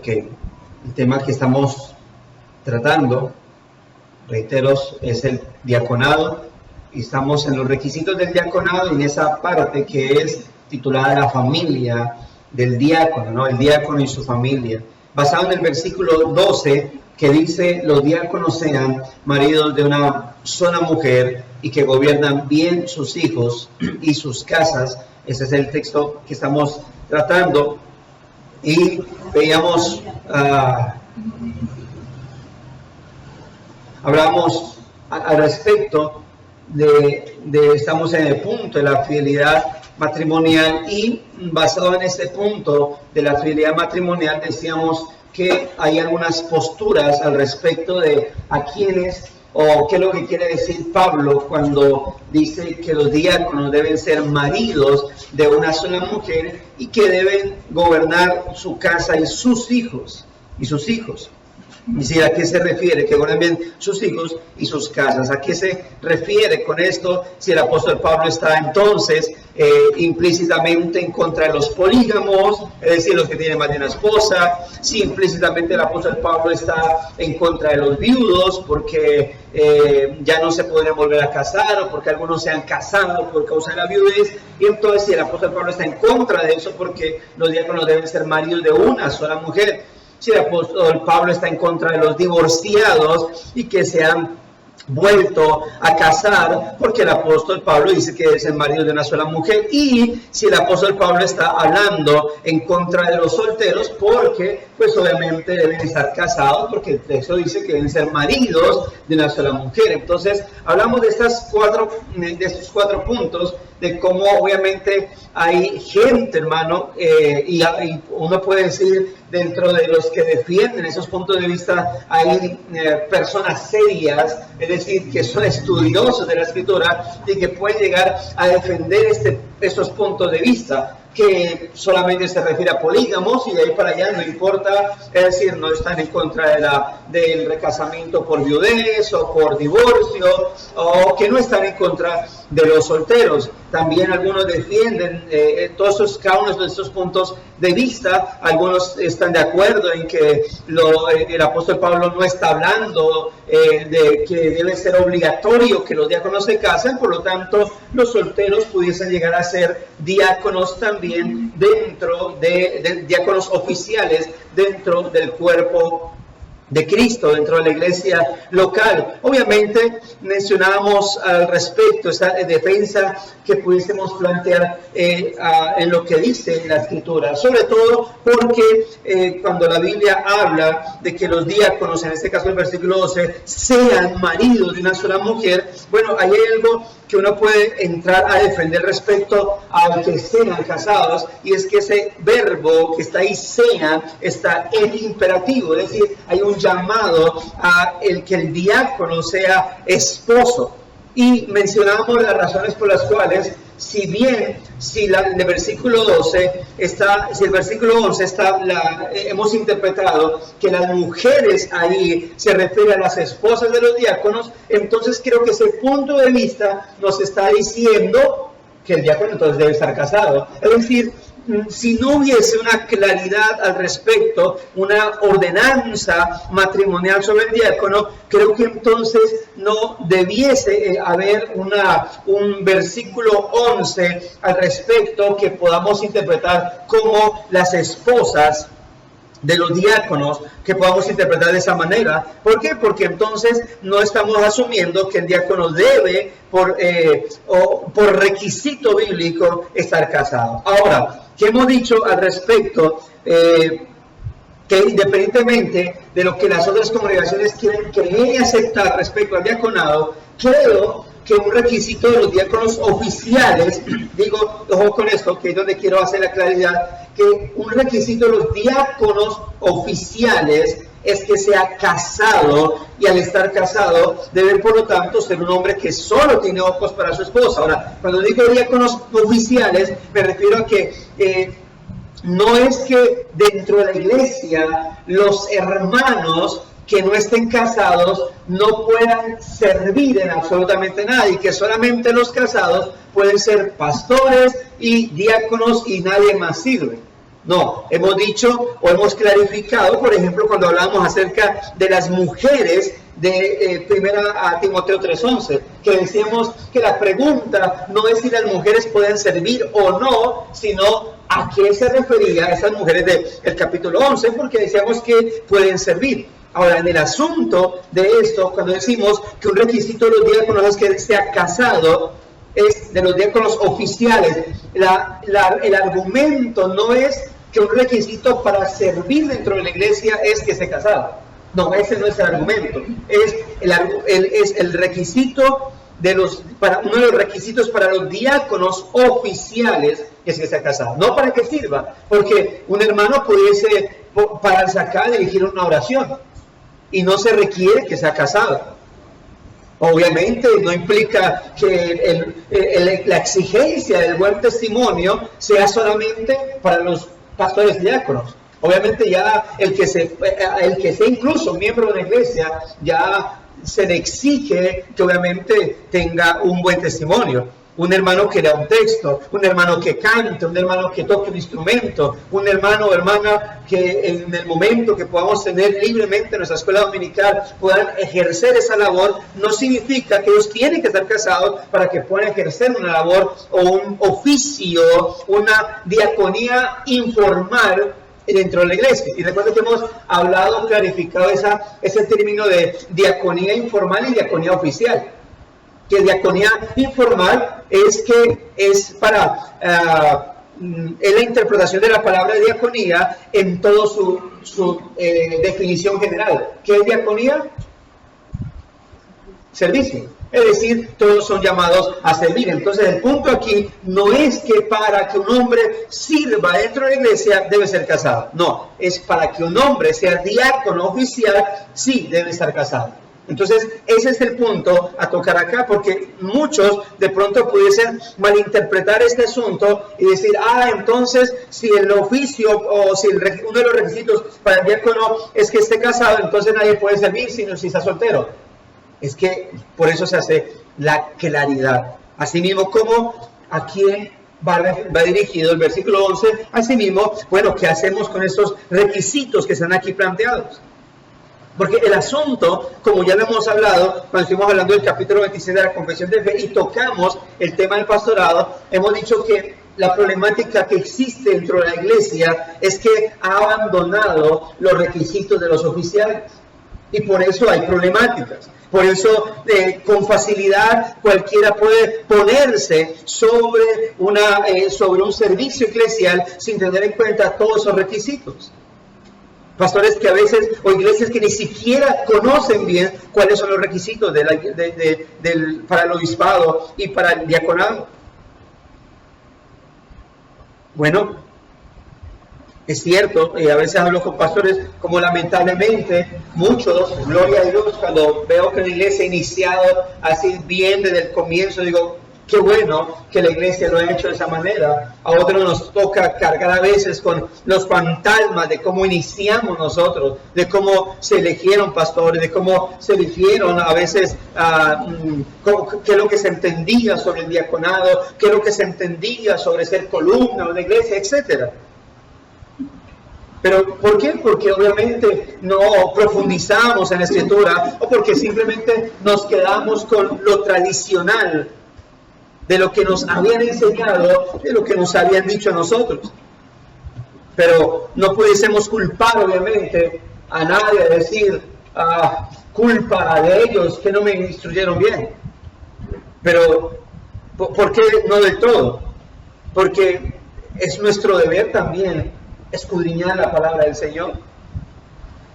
porque el tema que estamos tratando, reitero, es el diaconado, y estamos en los requisitos del diaconado, en esa parte que es titulada La familia del diácono, ¿no? El diácono y su familia, basado en el versículo 12, que dice: los diáconos sean maridos de una sola mujer y que gobiernan bien sus hijos y sus casas. Ese es el texto que estamos tratando, y veíamos, hablamos al respecto estamos en el punto de la fidelidad matrimonial, y basado en este punto de la fidelidad matrimonial decíamos que hay algunas posturas al respecto de a quiénes o qué es lo que quiere decir Pablo cuando dice que los diáconos deben ser maridos de una sola mujer y que deben gobernar su casa y sus hijos. Es decir, ¿a qué se refiere? Que gobernen bien sus hijos y sus casas. ¿A qué se refiere con esto? Si el apóstol Pablo está entonces implícitamente en contra de los polígamos, es decir, los que tienen más de una esposa. Si implícitamente el apóstol Pablo está en contra de los viudos, porque ya no se podrían volver a casar, o porque algunos se han casado por causa de la viudez. Y entonces, si el apóstol Pablo está en contra de eso, porque los diáconos deben ser maridos de una sola mujer. Si el apóstol Pablo está en contra de los divorciados y que se han vuelto a casar, porque el apóstol Pablo dice que es el marido de una sola mujer. Y si el apóstol Pablo está hablando en contra de los solteros, porque pues obviamente deben estar casados, porque el texto dice que deben ser maridos de una sola mujer. Entonces hablamos de estos cuatro puntos, de cómo obviamente hay gente, hermano, y uno puede decir, dentro de los que defienden esos puntos de vista, hay personas serias, es decir, que son estudiosos de la Escritura y que pueden llegar a defender estos puntos de vista, que solamente se refiere a polígamos y de ahí para allá no importa, es decir, no están en contra del recasamiento por viudez o por divorcio, o que no están en contra de los solteros. También algunos defienden cada uno de estos puntos de vista. Algunos están de acuerdo en que el apóstol Pablo no está hablando de que debe ser obligatorio que los diáconos se casen, por lo tanto los solteros pudiesen llegar a ser diáconos también dentro de diáconos oficiales dentro del cuerpo de Cristo, dentro de la iglesia local. Obviamente mencionábamos al respecto esa defensa que pudiésemos plantear en lo que dice la Escritura, sobre todo porque cuando la Biblia habla de que los diáconos, en este caso el versículo 12, sean maridos de una sola mujer, bueno, ahí hay algo que uno puede entrar a defender respecto a que sean casados, y es que ese verbo que está ahí, sean, está en imperativo, es decir, hay un llamado a que el diácono sea esposo. Y mencionamos las razones por las cuales, si el versículo 12 está, si el versículo 11 está, hemos interpretado que las mujeres ahí se refiere a las esposas de los diáconos, entonces creo que ese punto de vista nos está diciendo que el diácono entonces debe estar casado. Es decir, si no hubiese una claridad al respecto, una ordenanza matrimonial sobre el diácono, creo que entonces no debiese haber un versículo 11 al respecto que podamos interpretar como las esposas de los diáconos, que podamos interpretar de esa manera. ¿Por qué? Porque entonces no estamos asumiendo que el diácono debe, por requisito bíblico, estar casado. Ahora, ¿qué hemos dicho al respecto? Que independientemente de lo que las otras congregaciones quieren creer y aceptar respecto al diaconado, creo que un requisito de los diáconos oficiales, digo, ojo con esto, que es donde quiero hacer la claridad, que un requisito de los diáconos oficiales es que sea casado, y al estar casado debe por lo tanto ser un hombre que solo tiene ojos para su esposa. Ahora, cuando digo diáconos oficiales, me refiero a que no es que dentro de la iglesia los hermanos que no estén casados no puedan servir en absolutamente nada, y que solamente los casados pueden ser pastores y diáconos y nadie más sirve. No, hemos dicho o hemos clarificado, por ejemplo, cuando hablamos acerca de las mujeres de 1 Timoteo 3:11, que decíamos que la pregunta no es si las mujeres pueden servir o no, sino a qué se refería a esas mujeres del capítulo 11, porque decíamos que pueden servir. Ahora, en el asunto de esto, cuando decimos que un requisito de los diáconos es que sea casado, es de los diáconos oficiales, el argumento no es que un requisito para servir dentro de la iglesia es que esté casado. No, ese no es el argumento. Es el requisito uno de los requisitos para los diáconos oficiales es que esté casado. No para que sirva, porque un hermano pudiese pararse acá y dirigir una oración y no se requiere que sea casado. Obviamente no implica que la exigencia del buen testimonio sea solamente para los pastores diáconos. Obviamente ya el que sea incluso miembro de una iglesia, ya se le exige que obviamente tenga un buen testimonio. Un hermano que lea un texto, un hermano que cante, un hermano que toque un instrumento, un hermano o hermana que en el momento que podamos tener libremente nuestra escuela dominical puedan ejercer esa labor, no significa que ellos tienen que estar casados para que puedan ejercer una labor o un oficio, una diaconía informal dentro de la iglesia. Y recuerden que hemos hablado, clarificado ese término de diaconía informal y diaconía oficial. Que diaconía informal es la interpretación de la palabra diaconía en toda su definición general. ¿Qué es diaconía? Servicio. Es decir, todos son llamados a servir. Entonces el punto aquí no es que para que un hombre sirva dentro de la iglesia debe ser casado. No, es para que un hombre sea diácono oficial, sí debe estar casado. Entonces, ese es el punto a tocar acá, porque muchos de pronto pudiesen malinterpretar este asunto y decir, entonces, si el oficio o si uno de los requisitos para el diácono es que esté casado, entonces nadie puede servir si está soltero. Es que por eso se hace la claridad. Asimismo, como a quién va dirigido el versículo 11, asimismo, bueno, ¿qué hacemos con estos requisitos que están aquí planteados? Porque el asunto, como ya lo hemos hablado, cuando estuvimos hablando del capítulo 26 de la Confesión de Fe y tocamos el tema del pastorado, hemos dicho que la problemática que existe dentro de la iglesia es que ha abandonado los requisitos de los oficiales. Y por eso hay problemáticas. Por eso, con facilidad, cualquiera puede ponerse sobre un servicio eclesial sin tener en cuenta todos esos requisitos. Pastores que a veces, o iglesias que ni siquiera conocen bien cuáles son los requisitos para el obispado y para el diaconado. Bueno, es cierto, y a veces hablo con pastores, como lamentablemente muchos, gloria a Dios, cuando veo que la iglesia ha iniciado así bien desde el comienzo, digo, qué bueno que la iglesia lo ha hecho de esa manera. A otros nos toca cargar a veces con los fantasmas de cómo iniciamos nosotros, de cómo se eligieron pastores, de cómo se eligieron a veces, qué es lo que se entendía sobre el diaconado, qué es lo que se entendía sobre ser columna de la iglesia, etcétera. ¿Pero por qué? Porque obviamente no profundizamos en la escritura o porque simplemente nos quedamos con lo tradicional de lo que nos habían enseñado, de lo que nos habían dicho a nosotros. Pero no pudiésemos culpar obviamente a nadie, decir culpa de ellos que no me instruyeron bien. Pero ¿por qué no del todo? Porque es nuestro deber también escudriñar la palabra del Señor.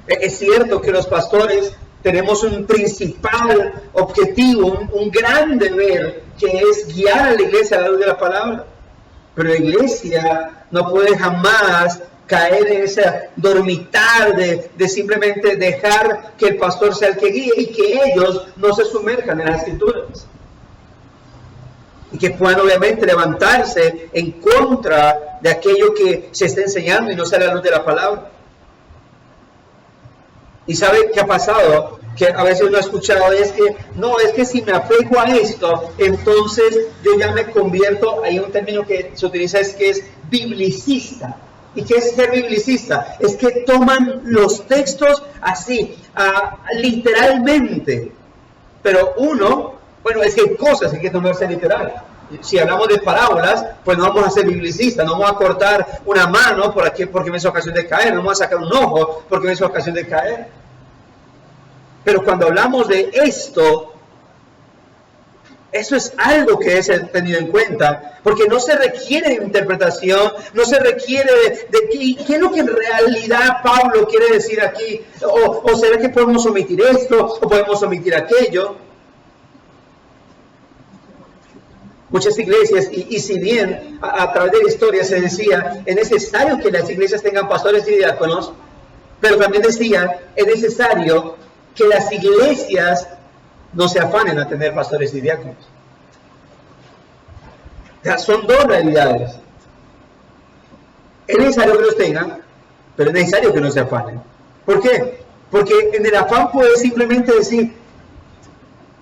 Es cierto que los pastores tenemos un principal objetivo, un gran deber, que es guiar a la iglesia a la luz de la palabra. Pero la iglesia no puede jamás caer en ese dormitar de simplemente dejar que el pastor sea el que guíe y que ellos no se sumerjan en las escrituras. Y que puedan obviamente levantarse en contra de aquello que se está enseñando y no sea la luz de la palabra. ¿Y sabe qué ha pasado? Que a veces uno ha escuchado, es que si me apego a esto, entonces yo ya me convierto, hay un término que se utiliza que es biblicista. ¿Y qué es ser biblicista? Es que toman los textos así, literalmente. Pero bueno, es que hay cosas que hay que tomarse literal. Si hablamos de parábolas, pues no vamos a ser biblicistas, no vamos a cortar una mano por aquí porque me hizo ocasión de caer, no vamos a sacar un ojo porque me hizo ocasión de caer. Pero cuando hablamos de esto, eso es algo que es tenido en cuenta, porque no se requiere de interpretación, no se requiere de qué es lo que en realidad Pablo quiere decir aquí, o será que podemos omitir esto, o podemos omitir aquello. Muchas iglesias, y si bien a través de la historia se decía, es necesario que las iglesias tengan pastores y diáconos, pero también decía, es necesario que las iglesias no se afanen a tener pastores y diáconos. O sea, son dos realidades. Es necesario que los tengan, pero es necesario que no se afanen. ¿Por qué? Porque en el afán puedes simplemente decir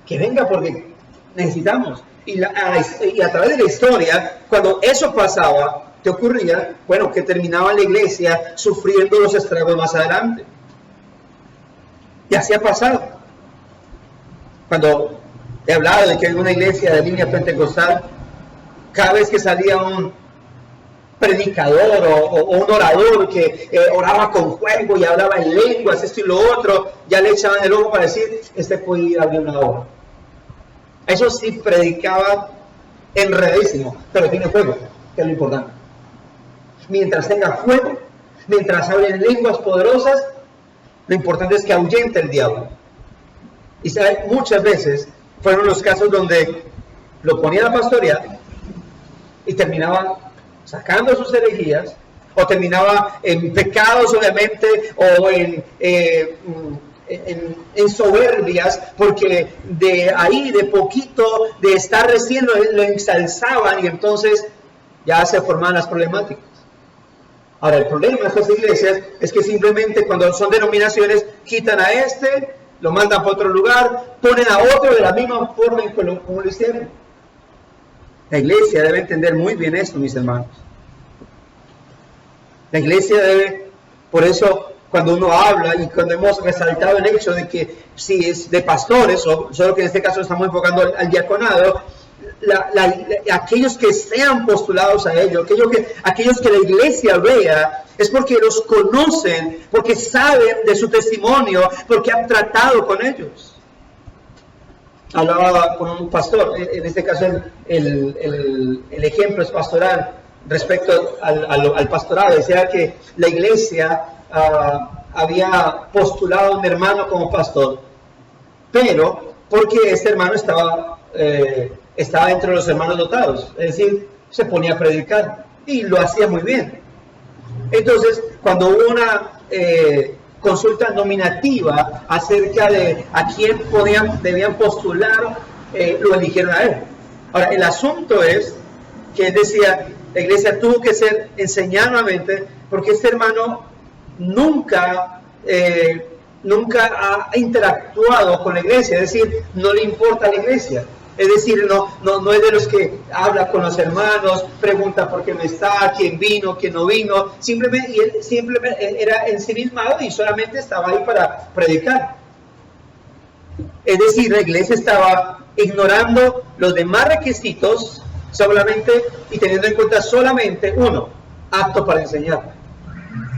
que venga porque necesitamos. Y a través de la historia, cuando eso pasaba, ¿qué ocurría? Bueno, que terminaba la iglesia sufriendo los estragos más adelante. Y así ha pasado. Cuando he hablado de que hay una iglesia de línea pentecostal, cada vez que salía un predicador o un orador que oraba con fuego y hablaba en lenguas, esto y lo otro, ya le echaban el ojo para decir, puede ir a abrir una hora. Eso sí predicaba enredísimo, pero tiene fuego, que es lo importante. Mientras tenga fuego, mientras hablen lenguas poderosas, lo importante es que ahuyente el diablo. Y ¿sabe? Muchas veces fueron los casos donde lo ponía a pastorear y terminaba sacando sus herejías, o terminaba en pecados obviamente, o en soberbias, porque de ahí, de poquito, de estar recién lo ensalzaban y entonces ya se formaban las problemáticas. Ahora, el problema de estas iglesias es que simplemente cuando son denominaciones, quitan a lo mandan para otro lugar, ponen a otro de la misma forma como lo hicieron. La iglesia debe entender muy bien esto, mis hermanos. La iglesia debe, por eso, cuando uno habla y cuando hemos resaltado el hecho de que si es de pastores, o solo que en este caso estamos enfocando al diaconado, aquellos que sean postulados a ello, aquellos que la iglesia vea, es porque los conocen, porque saben de su testimonio, porque han tratado con ellos. Hablaba con un pastor, en este caso el ejemplo es pastoral respecto al pastorado. Decía que la iglesia había postulado a un hermano como pastor, pero porque este hermano estaba entre los hermanos dotados, es decir, se ponía a predicar y lo hacía muy bien. Entonces, cuando hubo una consulta nominativa acerca de a quién debían postular, lo eligieron a él. Ahora, el asunto es que él decía, la iglesia tuvo que ser enseñada nuevamente, porque este hermano nunca ha interactuado con la iglesia, es decir, no le importa la iglesia. Es decir, no es de los que habla con los hermanos, pregunta por qué no está, quién vino, quién no vino, y él simplemente era ensimismado y solamente estaba ahí para predicar. Es decir, la iglesia estaba ignorando los demás requisitos solamente y teniendo en cuenta solamente uno, apto para enseñar.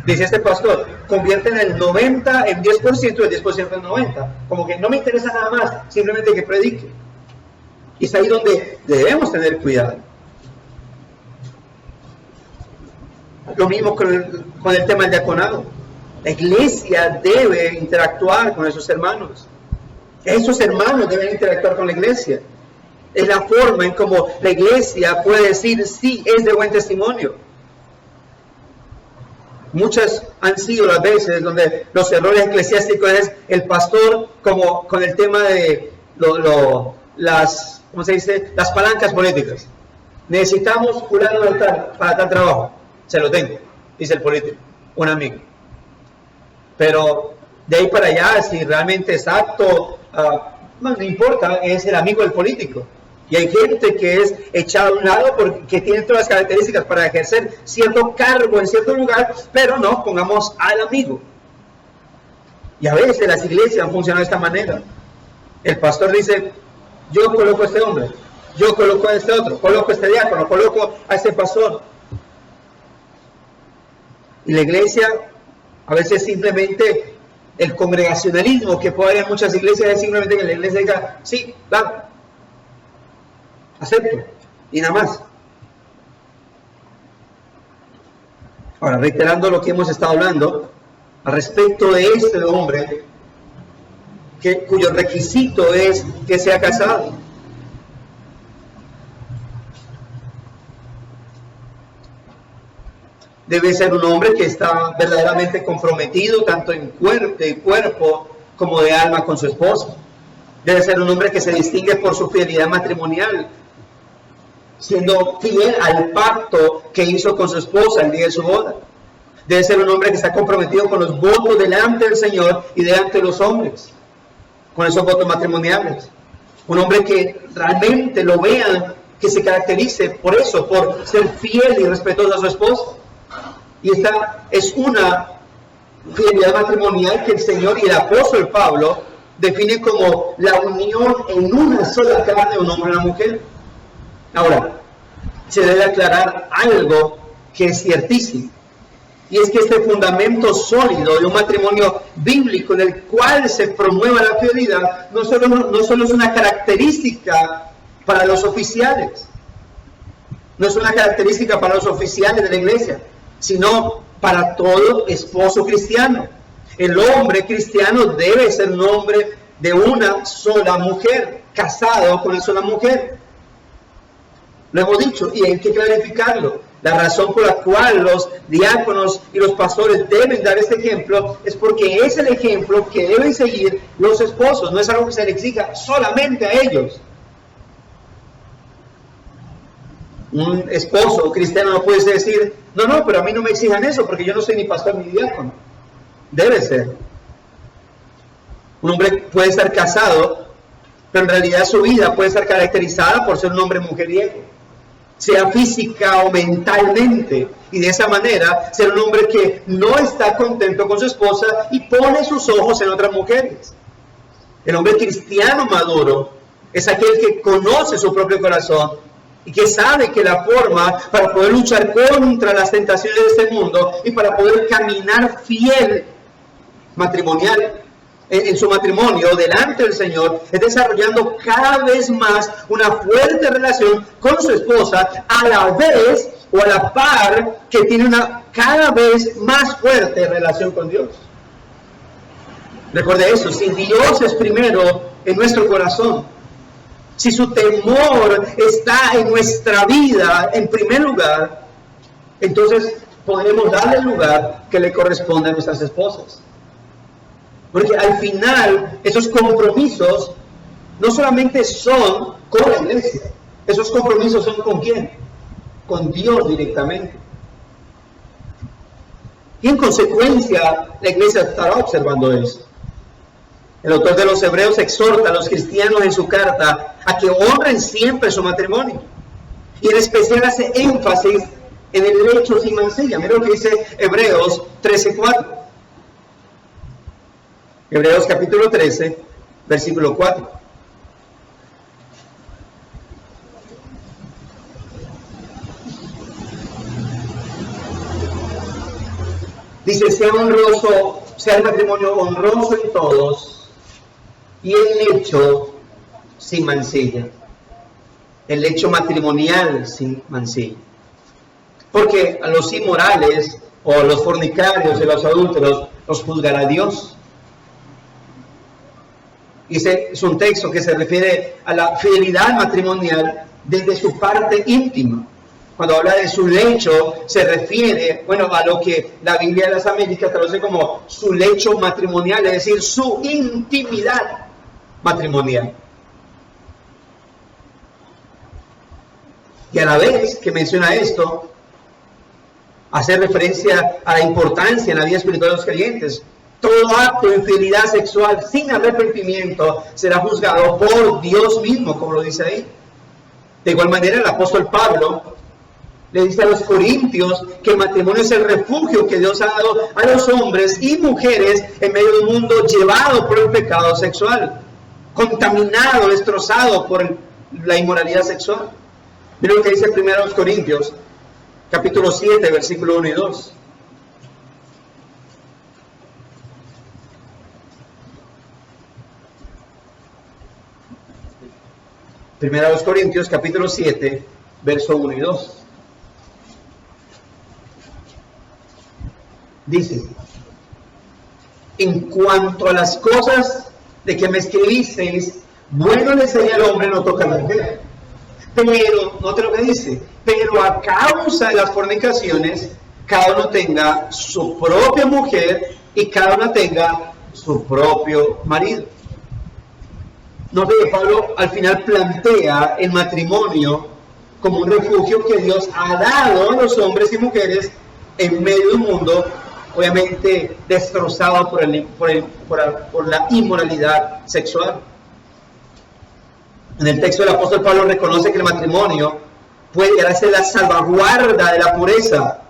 Dice este pastor, convierten el 90 en 10%, el 10% en 90%. Como que no me interesa nada más, simplemente que predique. Y es ahí donde debemos tener cuidado. Lo mismo con el tema del diaconado. La iglesia debe interactuar con esos hermanos. Esos hermanos deben interactuar con la iglesia. Es la forma en cómo la iglesia puede decir, sí, es de buen testimonio. Muchas han sido las veces donde los errores eclesiásticos es el pastor, como con el tema de las palancas políticas. Necesitamos fulano de tal para tal trabajo. Se lo tengo, dice el político, un amigo. Pero de ahí para allá, si realmente es apto, no importa, es el amigo del político. Y hay gente que es echada a un lado porque tiene todas las características para ejercer cierto cargo en cierto lugar, pero no pongamos al amigo. Y a veces las iglesias funcionan de esta manera. El pastor dice, yo coloco a este hombre, yo coloco a este otro, coloco a este diácono, coloco a este pastor. Y la iglesia, a veces simplemente el congregacionalismo que puede haber en muchas iglesias es simplemente que la iglesia diga, sí, va, acepto, y nada más. Ahora, reiterando lo que hemos estado hablando, al respecto de este hombre, cuyo requisito es que sea casado. Debe ser un hombre que está verdaderamente comprometido, tanto en cuerpo como de alma con su esposa. Debe ser un hombre que se distingue por su fidelidad matrimonial, siendo fiel al pacto que hizo con su esposa el día de su boda. Debe ser un hombre que está comprometido con los votos delante del Señor y delante de los hombres, con esos votos matrimoniales. Un hombre que realmente lo vean, que se caracterice por eso, por ser fiel y respetuoso a su esposa. Y esta es una fidelidad matrimonial que el Señor y el apóstol Pablo define como la unión en una sola carne de un hombre y una mujer. Ahora, se debe aclarar algo que es ciertísimo, y es que este fundamento sólido de un matrimonio bíblico en el cual se promueva la fidelidad no solo es una característica para los oficiales, no es una característica para los oficiales de la iglesia, sino para todo esposo cristiano. El hombre cristiano debe ser un hombre de una sola mujer, casado con una sola mujer. Lo hemos dicho y hay que clarificarlo. La razón por la cual los diáconos y los pastores deben dar este ejemplo es porque es el ejemplo que deben seguir los esposos. No es algo que se le exija solamente a ellos. Un esposo cristiano no puede decir, no, pero a mí no me exijan eso porque yo no soy ni pastor ni diácono. Debe ser. Un hombre puede estar casado, pero en realidad su vida puede estar caracterizada por ser un hombre mujeriego, sea física o mentalmente, y de esa manera ser un hombre que no está contento con su esposa y pone sus ojos en otras mujeres. El hombre cristiano maduro es aquel que conoce su propio corazón y que sabe que la forma para poder luchar contra las tentaciones de este mundo y para poder caminar fiel matrimonial en su matrimonio delante del Señor es desarrollando cada vez más una fuerte relación con su esposa, a la vez o a la par que tiene una cada vez más fuerte relación con Dios. Recuerde eso, si Dios es primero en nuestro corazón, si su temor está en nuestra vida en primer lugar, entonces podremos darle el lugar que le corresponde a nuestras esposas. Porque al final, esos compromisos no solamente son con la iglesia, esos compromisos son con ¿quién? Con Dios directamente. Y en consecuencia, la iglesia estará observando eso. El autor de los Hebreos exhorta a los cristianos en su carta a que honren siempre su matrimonio. Y en especial hace énfasis en el lecho sin mancilla. Mira lo que dice Hebreos 13:4. Hebreos capítulo 13, versículo 4. Dice, sea el matrimonio honroso en todos y el lecho sin mancilla. El lecho matrimonial sin mancilla. Porque a los inmorales o a los fornicarios y a los adúlteros los juzgará Dios. Y ese es un texto que se refiere a la fidelidad matrimonial desde su parte íntima. Cuando habla de su lecho, se refiere, a lo que la Biblia de las Américas traduce como su lecho matrimonial, es decir, su intimidad matrimonial. Y a la vez que menciona esto, hace referencia a la importancia en la vida espiritual de los creyentes. Todo acto de infidelidad sexual sin arrepentimiento será juzgado por Dios mismo, como lo dice ahí. De igual manera, el apóstol Pablo le dice a los corintios que el matrimonio es el refugio que Dios ha dado a los hombres y mujeres en medio de un mundo llevado por el pecado sexual, contaminado, destrozado por la inmoralidad sexual. Miren lo que dice 1 Corintios, capítulo 7, versículo 1 y 2. Primera a los Corintios, capítulo 7, verso 1 y 2. Dice: en cuanto a las cosas de que me escribisteis, bueno le sería al hombre no tocar la mujer. Pero, note lo que dice, pero a causa de las fornicaciones, cada uno tenga su propia mujer y cada una tenga su propio marido. Note que Pablo al final plantea el matrimonio como un refugio que Dios ha dado a los hombres y mujeres en medio de un mundo obviamente destrozado por la inmoralidad sexual. En el texto del apóstol Pablo reconoce que el matrimonio puede llegar a ser la salvaguarda de la pureza,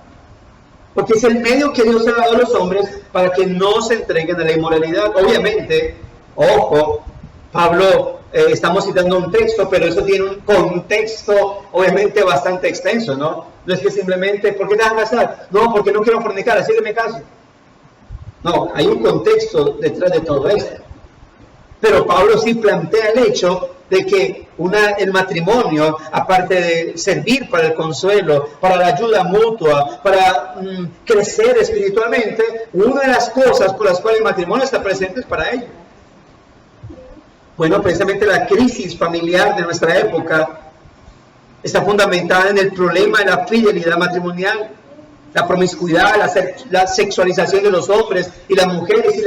porque es el medio que Dios ha dado a los hombres para que no se entreguen a la inmoralidad. Obviamente, ojo, Pablo, estamos citando un texto, pero eso tiene un contexto obviamente bastante extenso, ¿no? No es que simplemente, ¿por qué te vas a casar? No, porque no quiero fornicar, así que me caso. No, hay un contexto detrás de todo esto. Pero Pablo sí plantea el hecho de que el matrimonio, aparte de servir para el consuelo, para la ayuda mutua, para crecer espiritualmente, una de las cosas por las cuales el matrimonio está presente es para ello. Bueno, precisamente la crisis familiar de nuestra época está fundamentada en el problema de la fidelidad matrimonial, la promiscuidad, la sexualización de los hombres y las mujeres y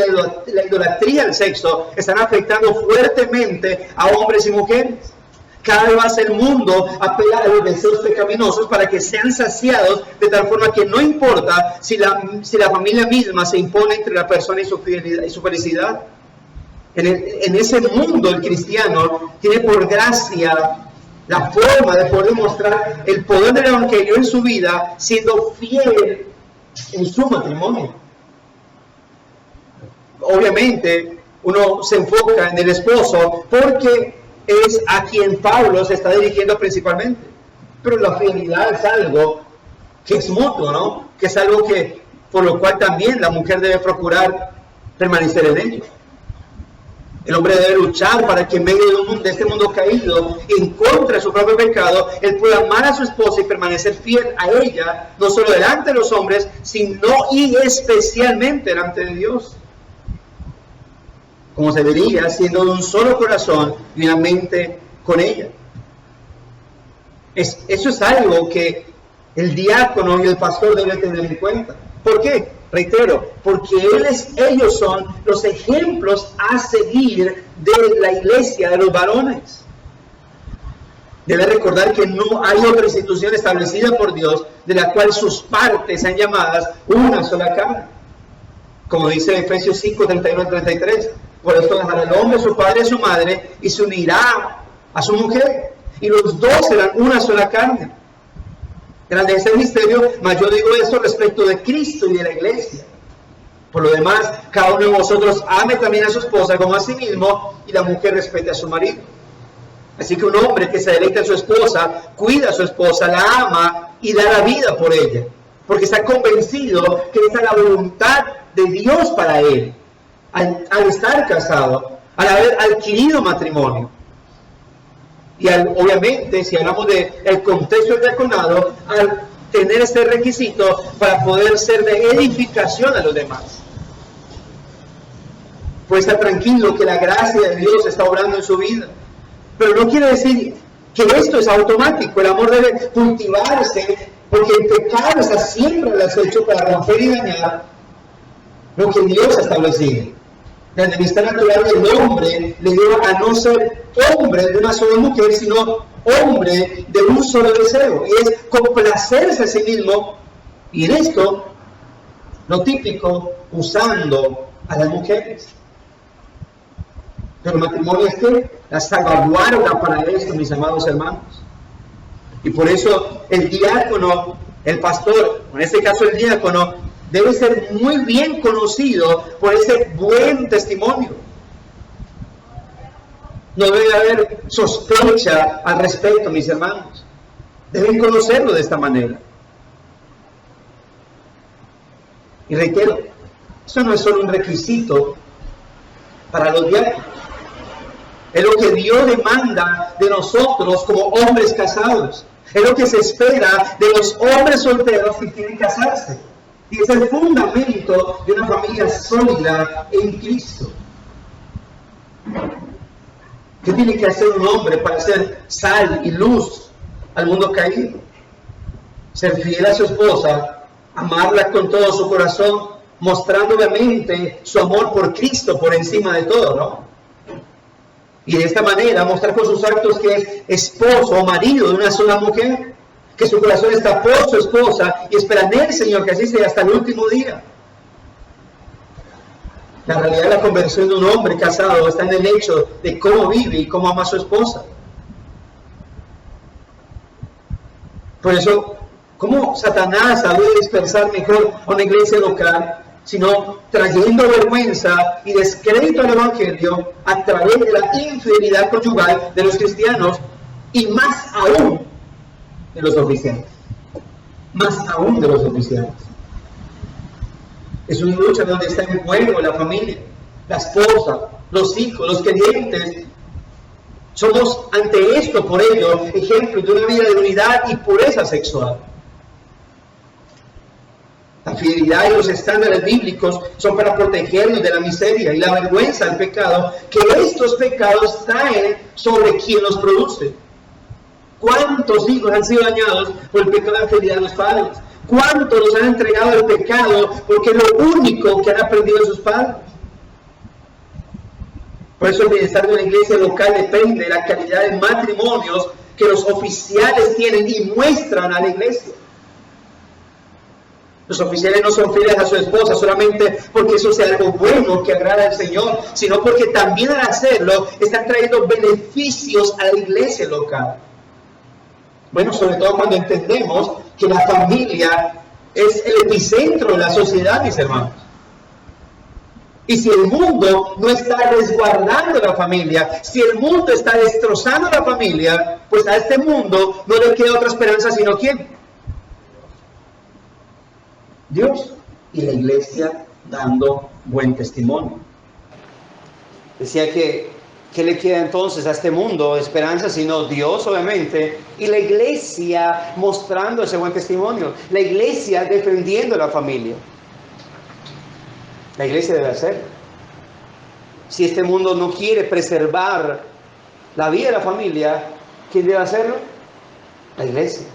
la idolatría al sexo están afectando fuertemente a hombres y mujeres. Cada vez más el mundo apela a los deseos pecaminosos para que sean saciados de tal forma que no importa si la familia misma se impone entre la persona y su fidelidad y su felicidad. En ese mundo el cristiano tiene por gracia la forma de poder demostrar el poder del evangelio en su vida siendo fiel en su matrimonio. Obviamente uno se enfoca en el esposo porque es a quien Pablo se está dirigiendo principalmente, pero la fidelidad es algo que es mutuo, ¿no? Que es algo que por lo cual también la mujer debe procurar permanecer en ello. El hombre debe luchar para que en medio de este mundo caído, en contra de su propio pecado, él pueda amar a su esposa y permanecer fiel a ella, no solo delante de los hombres, sino y especialmente delante de Dios. Como se diría, siendo de un solo corazón y una mente con ella. Eso es algo que el diácono y el pastor deben tener en cuenta. ¿Por qué? Reitero, porque ellos son los ejemplos a seguir de la iglesia, de los varones. Debe recordar que no hay otra institución establecida por Dios de la cual sus partes sean llamadas una sola carne. Como dice Efesios 5, 31 al 33. Por esto dejará el hombre a su padre y a su madre y se unirá a su mujer. Y los dos serán una sola carne. Grande es el misterio, mas yo digo esto respecto de Cristo y de la iglesia. Por lo demás, cada uno de vosotros ame también a su esposa como a sí mismo, y la mujer respete a su marido. Así que un hombre que se deleita en su esposa, cuida a su esposa, la ama y da la vida por ella, porque está convencido que esa es la voluntad de Dios para él, al estar casado, al haber adquirido matrimonio. Y obviamente, si hablamos del contexto del diaconado, al tener este requisito para poder ser de edificación a los demás. Puede estar tranquilo que la gracia de Dios está obrando en su vida. Pero no quiere decir que esto es automático. El amor debe cultivarse, porque el pecado está siempre al acecho para romper y dañar lo que Dios ha establecido. La enemistad natural del hombre le lleva a no ser hombre de una sola mujer, sino hombre de un solo deseo, y es complacerse a sí mismo, y en esto, lo típico, usando a las mujeres. Pero el matrimonio es que la salvaguarda para esto, mis amados hermanos. Y por eso el diácono, el pastor, en este caso el diácono, debe ser muy bien conocido por ese buen testimonio. No debe haber sospecha al respecto, mis hermanos. Deben conocerlo de esta manera. Y reitero, esto no es solo un requisito para los diáconos. Es lo que Dios demanda de nosotros como hombres casados. Es lo que se espera de los hombres solteros que quieren casarse. Y es el fundamento de una familia sólida en Cristo. ¿Qué tiene que hacer un hombre para ser sal y luz al mundo caído? Ser fiel a su esposa, amarla con todo su corazón, mostrando obviamente su amor por Cristo por encima de todo, ¿no? Y de esta manera mostrar con sus actos que es esposo o marido de una sola mujer, que su corazón está por su esposa y espera en el Señor que así sea hasta el último día. La realidad de la conversión de un hombre casado está en el hecho de cómo vive y cómo ama a su esposa. Por eso, ¿cómo Satanás sabe dispersar mejor a una iglesia local? Sino trayendo vergüenza y descrédito al Evangelio a través de la infidelidad conyugal de los cristianos y más aún de los oficiales. Más aún de los oficiales. Es una lucha donde está en juego la familia, la esposa, los hijos, los creyentes. Somos ante esto, por ello, ejemplos de una vida de unidad y pureza sexual. La fidelidad y los estándares bíblicos son para protegernos de la miseria y la vergüenza del pecado, que estos pecados traen sobre quien los produce. ¿Cuántos hijos han sido dañados por el pecado de infidelidad de los padres? ¿Cuántos los han entregado al pecado porque es lo único que han aprendido de sus padres? Por eso el bienestar de una iglesia local depende de la calidad de matrimonios que los oficiales tienen y muestran a la iglesia. Los oficiales no son fieles a su esposa solamente porque eso sea algo bueno que agrada al Señor, sino porque también al hacerlo están trayendo beneficios a la iglesia local. Bueno, sobre todo cuando entendemos que la familia es el epicentro de la sociedad, mis hermanos. Y si el mundo no está resguardando la familia, si el mundo está destrozando la familia, pues a este mundo no le queda otra esperanza sino ¿quién? Dios y la iglesia dando buen testimonio. Decía que ¿qué le queda entonces a este mundo? Esperanza, sino Dios, obviamente, y la iglesia mostrando ese buen testimonio, la iglesia defendiendo la familia. La iglesia debe hacerlo. Si este mundo no quiere preservar la vida de la familia, ¿quién debe hacerlo? La iglesia.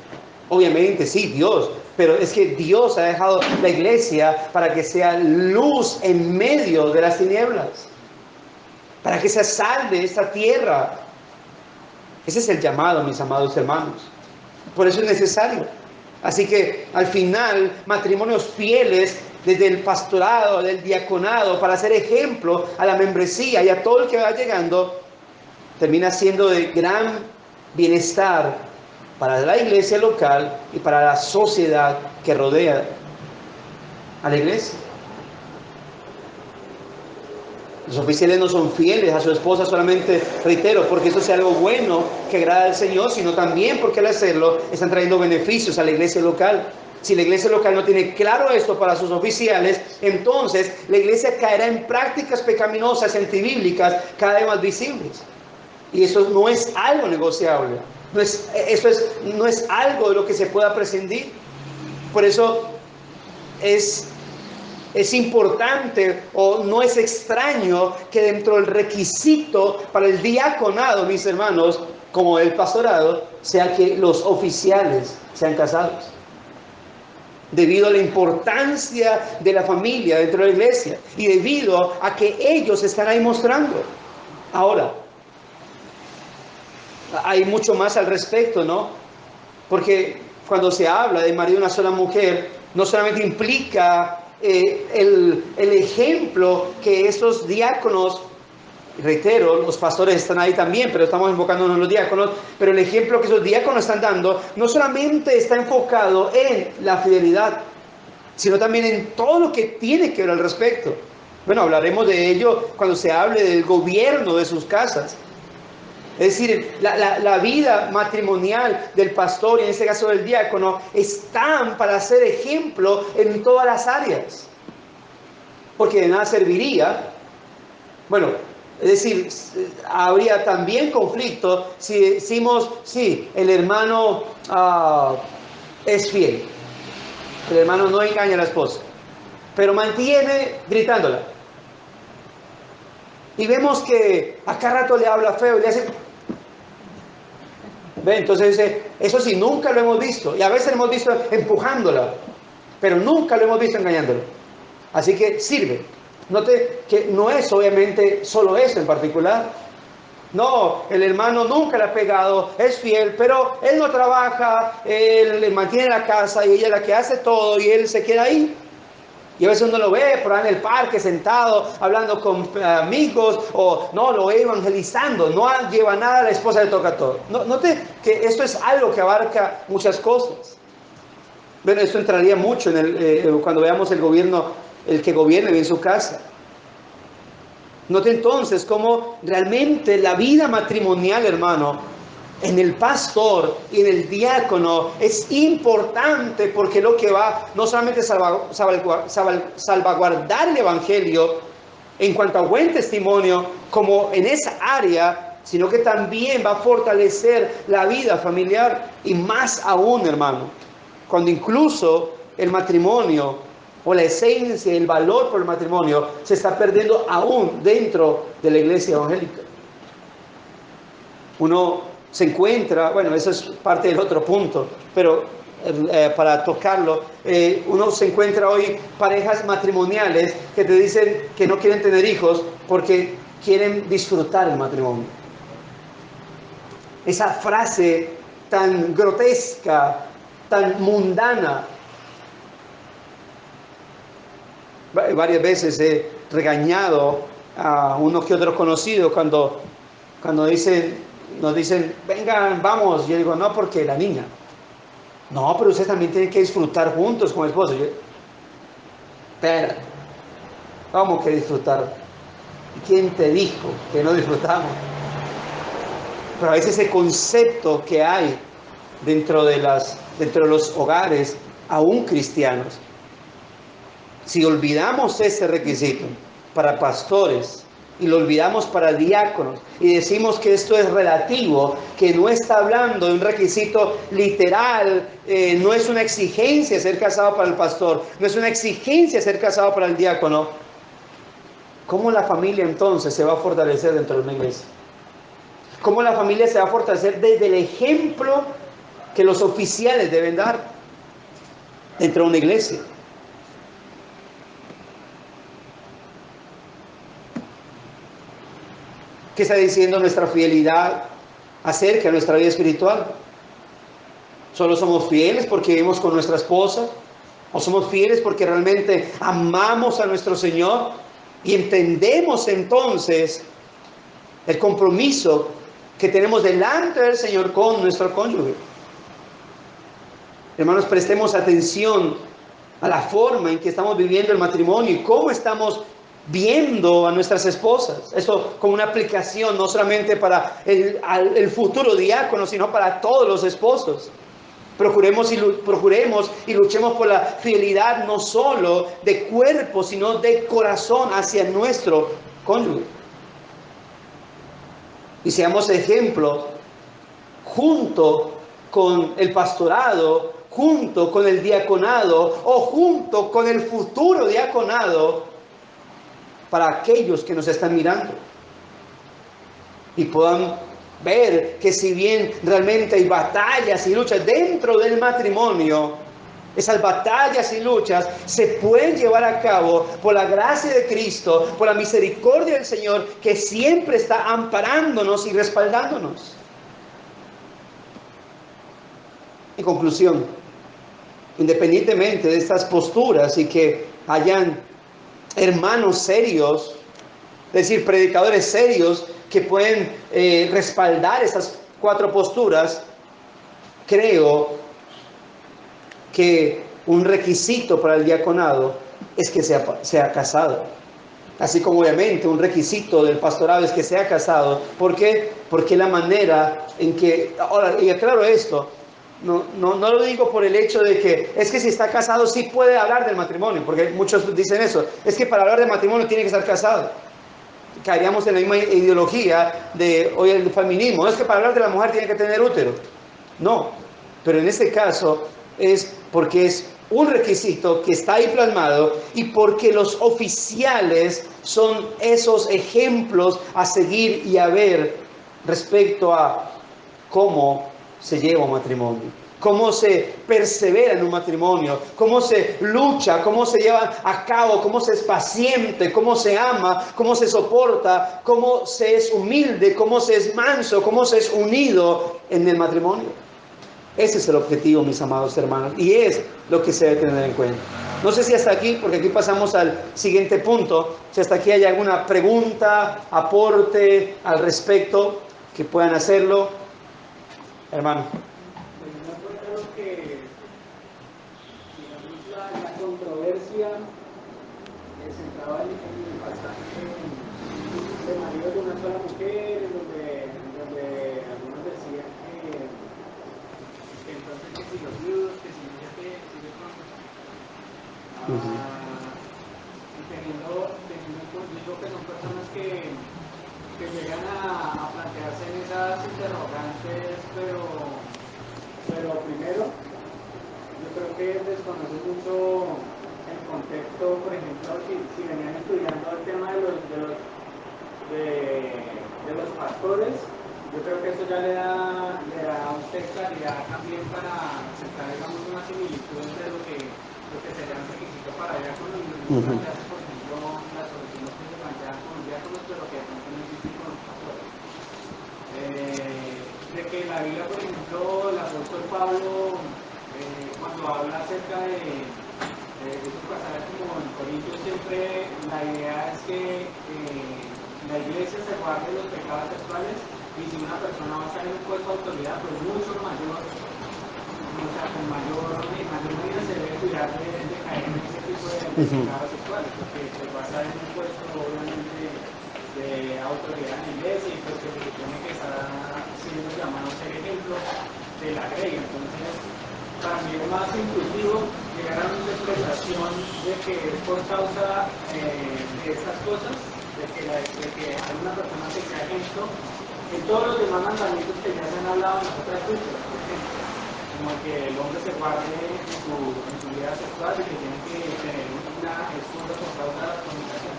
Obviamente, sí, Dios, pero es que Dios ha dejado la iglesia para que sea luz en medio de las tinieblas, para que sea sal de esta tierra. Ese es el llamado, mis amados hermanos. Por eso es necesario. Así que al final, matrimonios fieles desde el pastorado, del diaconado, para ser ejemplo a la membresía y a todo el que va llegando, termina siendo de gran bienestar para la iglesia local y para la sociedad que rodea a la iglesia. Los oficiales no son fieles a su esposa solamente, reitero, porque eso sea algo bueno que agrada al Señor, sino también porque al hacerlo están trayendo beneficios a la iglesia local. Si la iglesia local no tiene claro esto para sus oficiales, entonces la iglesia caerá en prácticas pecaminosas, antibíblicas, cada vez más visibles. Y eso no es algo negociable. No es algo de lo que se pueda prescindir. Por eso es importante o no es extraño que dentro del requisito para el diaconado, mis hermanos, como el pastorado, sea que los oficiales sean casados. Debido a la importancia de la familia dentro de la iglesia y debido a que ellos están ahí mostrando. Ahora, hay mucho más al respecto, ¿no? Porque cuando se habla de marido de una sola mujer, no solamente implica el ejemplo que estos diáconos reitero, los pastores están ahí también, pero estamos enfocándonos en los diáconos, pero el ejemplo que esos diáconos están dando no solamente está enfocado en la fidelidad, sino también en todo lo que tiene que ver al respecto. Bueno, hablaremos de ello cuando se hable del gobierno de sus casas. Es decir, la vida matrimonial del pastor y en este caso del diácono están para ser ejemplo en todas las áreas. Porque de nada serviría, bueno, es decir, habría también conflicto si decimos, sí, el hermano es fiel, el hermano no engaña a la esposa, pero mantiene gritándola. Y vemos que a cada rato le habla feo y le hace... ¿Ve? Entonces dice, eso sí, nunca lo hemos visto. Y a veces lo hemos visto empujándola, pero nunca lo hemos visto engañándola. Así que sirve. Note que no es obviamente solo eso en particular. No, el hermano nunca le ha pegado, es fiel, pero él no trabaja, él mantiene la casa y ella es la que hace todo y él se queda ahí. Y a veces uno lo ve por ahí en el parque sentado, hablando con amigos, o no, lo ve evangelizando, no lleva nada, la esposa le toca todo. Note que esto es algo que abarca muchas cosas. Bueno, esto entraría mucho en cuando veamos el gobierno, el que gobierne en su casa. Note entonces cómo realmente la vida matrimonial, hermano, en el pastor y en el diácono es importante, porque lo que va no solamente salvaguardar el evangelio en cuanto a buen testimonio como en esa área, sino que también va a fortalecer la vida familiar, y más aún, hermano, cuando incluso el matrimonio o la esencia y el valor por el matrimonio se está perdiendo aún dentro de la iglesia evangélica. Uno se encuentra, bueno, eso es parte del otro punto, pero para tocarlo, uno se encuentra hoy parejas matrimoniales que te dicen que no quieren tener hijos porque quieren disfrutar el matrimonio. Esa frase tan grotesca, tan mundana. Varias veces he regañado a unos que otros conocidos cuando nos dicen, vengan, vamos. Yo digo, no, porque la niña. No, pero ustedes también tienen que disfrutar juntos con el esposo. Yo, espera, ¿cómo que disfrutar? ¿Quién te dijo que no disfrutamos? Pero a veces ese concepto que hay dentro de los hogares, aún cristianos, si olvidamos ese requisito para pastores y lo olvidamos para diáconos y decimos que esto es relativo, que no está hablando de un requisito literal, no es una exigencia ser casado para el pastor, no es una exigencia ser casado para el diácono, ¿cómo la familia entonces se va a fortalecer dentro de una iglesia? ¿Cómo la familia se va a fortalecer desde el ejemplo que los oficiales deben dar dentro de una iglesia? ¿Qué está diciendo nuestra fidelidad acerca de nuestra vida espiritual? ¿Solo somos fieles porque vivimos con nuestra esposa? ¿O somos fieles porque realmente amamos a nuestro Señor y entendemos entonces el compromiso que tenemos delante del Señor con nuestro cónyuge? Hermanos, prestemos atención a la forma en que estamos viviendo el matrimonio y cómo estamos viendo a nuestras esposas. Esto como una aplicación no solamente para el futuro diácono, sino para todos los esposos. Procuremos y luchemos por la fidelidad no solo de cuerpo, sino de corazón hacia nuestro cónyuge. Y seamos ejemplo junto con el pastorado, junto con el diaconado o junto con el futuro diaconado, para aquellos que nos están mirando y puedan ver que si bien realmente hay batallas y luchas dentro del matrimonio, esas batallas y luchas se pueden llevar a cabo por la gracia de Cristo, por la misericordia del Señor, que siempre está amparándonos y respaldándonos. En conclusión, independientemente de estas posturas y que hayan hermanos serios decir, predicadores serios que pueden respaldar esas 4 posturas, creo que un requisito para el diaconado es que sea casado. Así como obviamente un requisito del pastorado es que sea casado. ¿Por qué? Porque la manera en que... Ahora, y aclaro esto, no lo digo por el hecho de que es que si está casado sí puede hablar del matrimonio, porque muchos dicen eso. Es que para hablar del matrimonio tiene que estar casado. Caeríamos en la misma ideología de hoy el feminismo. No es que para hablar de la mujer tiene que tener útero. No, pero en este caso es porque es un requisito que está ahí plasmado y porque los oficiales son esos ejemplos a seguir y a ver respecto a cómo se lleva un matrimonio, cómo se persevera en un matrimonio, cómo se lucha, cómo se lleva a cabo, cómo se es paciente, cómo se ama, cómo se soporta, cómo se es humilde, cómo se es manso, cómo se es unido en el matrimonio. Ese es el objetivo, mis amados hermanos, y es lo que se debe tener en cuenta. No sé si hasta aquí, porque aquí pasamos al siguiente punto, si hasta aquí hay alguna pregunta, aporte al respecto, que puedan hacerlo. Hermano. Yo creo que, digamos, la controversia se centraba en bastante de marido de una sola mujer, donde algunos decían que entonces que si los viudos, que si no sé qué, teniendo digo que son personas que llegan a plantearse en esas interrogantes, pero primero yo creo que desconocen mucho el contexto. Por ejemplo, si venían estudiando el tema de los pastores, yo creo que eso ya le da a usted claridad también para aceptar, digamos, una similitud entre lo que sería un requisito para diáconos y plantearse, por ejemplo, las soluciones que se plantean con los diáconos, pero que de pronto no existen con los pastores. De que en la Biblia, por ejemplo, el apóstol Pablo, cuando habla acerca de esos pasajes como en Corintios, siempre la idea es que la iglesia se guarde los pecados sexuales, y si una persona va a estar en un puesto de autoridad, pues mucho mayor, o sea, con mayor medida se debe cuidar de caer en ese tipo de pecados sexuales, porque pues va a estar en un puesto obviamente de autoridad en la iglesia y pues que se supone que está siendo llamado a ser ejemplo de la grey. Entonces, para mí es más intuitivo llegar a una interpretación de que es por causa de estas cosas, de que hay una persona que sea ejemplo en todos los demás mandamientos que ya se han hablado en las otras culturas, por ejemplo, como que el hombre se guarde en su vida sexual y que tiene que tener una excusa por causa de la fornicación.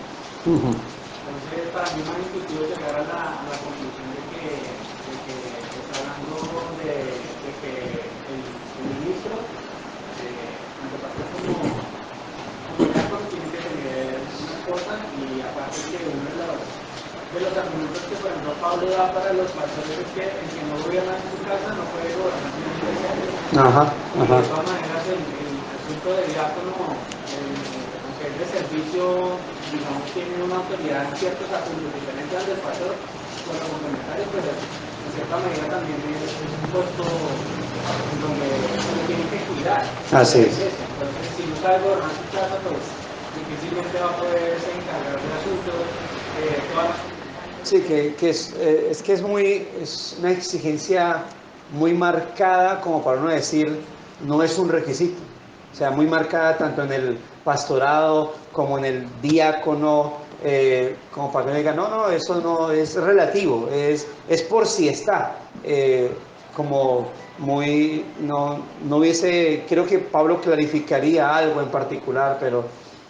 Entonces, para mí es más intuitivo llegar a la conclusión de que está hablando de que el ministro, tanto pastor como diácono, tiene que tener una esposa, y aparte que uno de los argumentos que, por ejemplo, Pablo da para los pastores es que el que no gobierna en su casa no puede gobernar en su iglesia. De todas maneras, el asunto del diácono, aunque es de servicio, digamos, tiene una autoridad en ciertos asuntos diferentes al del pastor, con los complementarios, pero en cierta medida también es un puesto donde tiene que cuidar. Así es. Entonces, si no sabe gobernar su casa, pues difícilmente va a poder encargar del asunto. Sí, es una exigencia muy marcada, como para no decir, no es un requisito. O sea, muy marcada tanto en el pastorado como en el diácono, como para que no digan, no, eso no es relativo, es por si está. Como muy, no hubiese, creo que Pablo clarificaría algo en particular,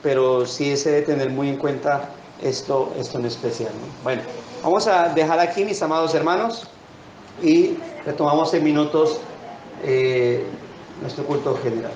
pero sí se debe tener muy en cuenta esto en especial, ¿no? Bueno, vamos a dejar aquí, mis amados hermanos, y retomamos en minutos nuestro culto general.